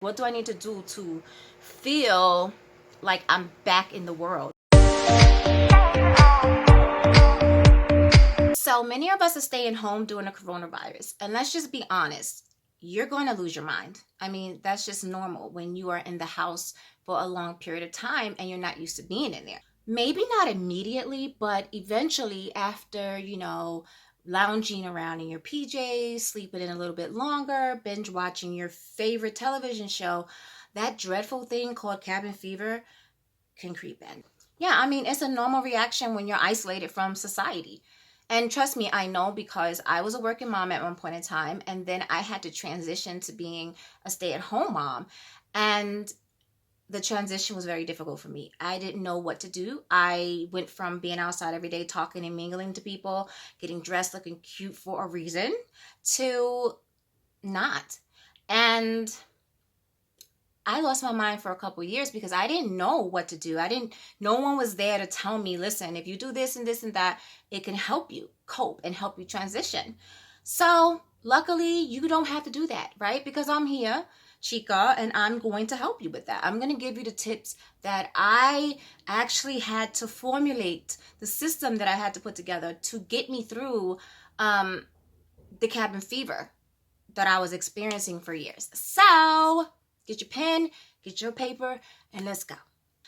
What do I need to do to feel like I'm back in the world? So many of us are staying home during the coronavirus. And let's just be honest, you're going to lose your mind. I mean, that's just normal when you are in the house for a long period of time and you're not used to being in there. Maybe not immediately, but eventually after, lounging around in your PJs, sleeping in a little bit longer, binge watching your favorite television show, that dreadful thing called cabin fever can creep in. Yeah, I mean, it's a normal reaction when you're isolated from society. And trust me, I know because I was a working mom at one point in time, and then I had to transition to being a stay-at-home mom. And the transition was very difficult for me. I didn't know what to do. I went from being outside every day, talking and mingling to people, getting dressed, looking cute for a reason, to not. And I lost my mind for a couple of years because I didn't know what to do. No one was there to tell me, listen, if you do this and this and that, it can help you cope and help you transition. So luckily you don't have to do that, right? Because I'm here, Chica, and I'm going to help you with that. I'm going to give you the tips that I actually had to formulate, the system that I had to put together to get me through the cabin fever that I was experiencing for years. So get your pen, get your paper, and let's go.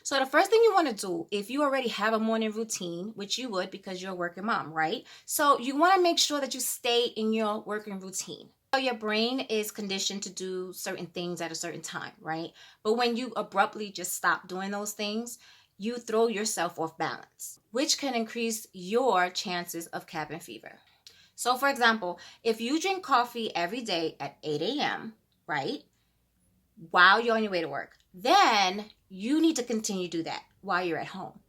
So the first thing you want to do, if you already have a morning routine, which you would because you're a working mom, right? So you want to make sure that you stay in your working routine. So your brain is conditioned to do certain things at a certain time, right? But when you abruptly just stop doing those things, you throw yourself off balance, which can increase your chances of cabin fever. So for example, if you drink coffee every day at 8 a.m., right, while you're on your way to work, then you need to continue to do that while you're at home.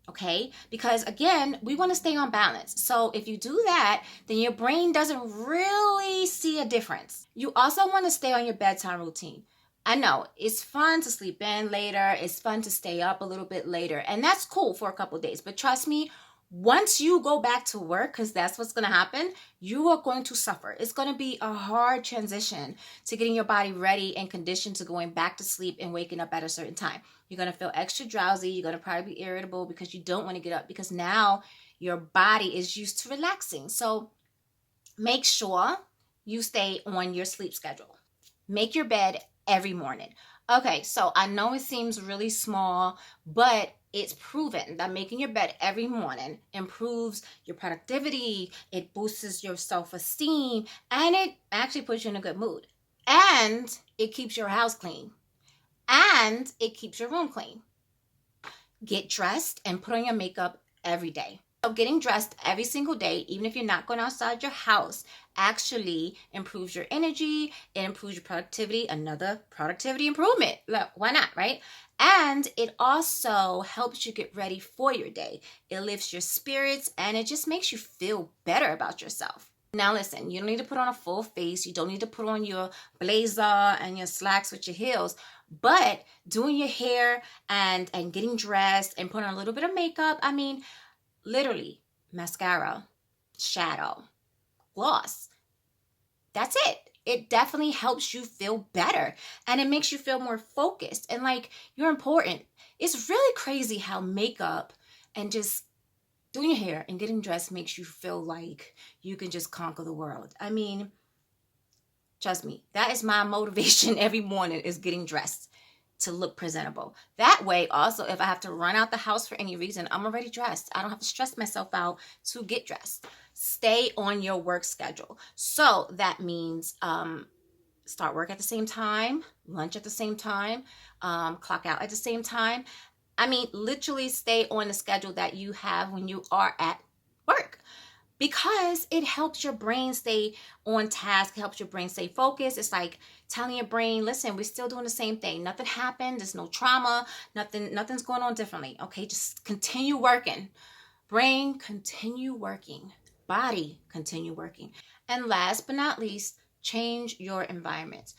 Okay? Because again, we want to stay on balance. So if you do that, then your brain doesn't really see a difference. You also want to stay on your bedtime routine. I know it's fun to sleep in later. It's fun to stay up a little bit later. And that's cool for a couple of days. But trust me, once you go back to work, because that's what's going to happen, you are going to suffer. It's going to be a hard transition to getting your body ready and conditioned to going back to sleep and waking up at a certain time. You're going to feel extra drowsy. You're going to probably be irritable because you don't want to get up because now your body is used to relaxing. So make sure you stay on your sleep schedule. Make your bed every morning. Okay, so I know it seems really small, but it's proven that making your bed every morning improves your productivity, it boosts your self-esteem, and it actually puts you in a good mood. And it keeps your house clean. And it keeps your room clean. Get dressed and put on your makeup every day. So getting dressed every single day, even if you're not going outside your house, actually improves your energy, it improves your productivity, another productivity improvement. Look, why not, right? And it also helps you get ready for your day. It lifts your spirits and it just makes you feel better about yourself. Now listen, you don't need to put on a full face. You don't need to put on your blazer and your slacks with your heels. But doing your hair and getting dressed and putting on a little bit of makeup, I mean, literally mascara, shadow, gloss. That's it. It definitely helps you feel better and it makes you feel more focused and like you're important. It's really crazy how makeup and just doing your hair and getting dressed makes you feel like you can just conquer the world. I mean, trust me, that is my motivation every morning is getting dressed to look presentable. That way, also, if I have to run out the house for any reason, I'm already dressed. I don't have to stress myself out to get dressed. Stay on your work schedule. So that means start work at the same time, lunch at the same time, clock out at the same time. I mean, literally stay on the schedule that you have when you are at work. Because it helps your brain stay on task, it helps your brain stay focused. It's like telling your brain, listen, we're still doing the same thing. Nothing happened. There's no trauma. Nothing's going on differently. Okay, just continue working. Brain, continue working. Body, continue working. And last but not least, change your environment.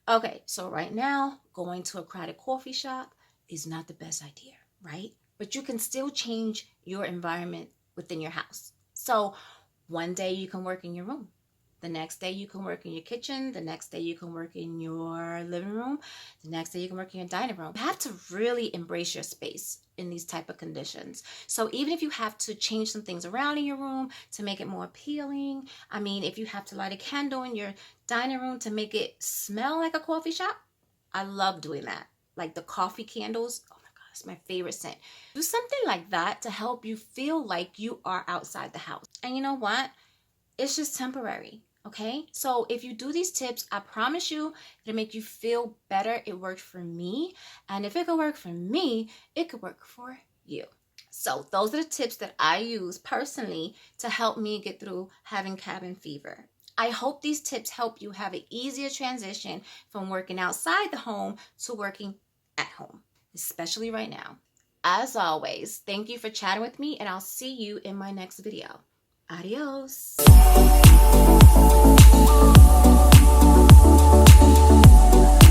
Okay, so right now, going to a crowded coffee shop is not the best idea, right? But you can still change your environment within your house. So one day you can work in your room. The next day you can work in your kitchen. The next day you can work in your living room. The next day you can work in your dining room. You have to really embrace your space in these type of conditions. So even if you have to change some things around in your room to make it more appealing, I mean, if you have to light a candle in your dining room to make it smell like a coffee shop, I love doing that. Like the coffee candles. Oh my God, it's my favorite scent. Do something like that to help you feel like you are outside the house. And you know what? It's just temporary. Okay, so if you do these tips, I promise you it'll make you feel better. It worked for me, and if it could work for me, it could work for you. So those are the tips that I use personally to help me get through having cabin fever. I hope these tips help you have an easier transition from working outside the home to working at home, especially right now. As always, thank you for chatting with me, and I'll see you in my next video. Adios.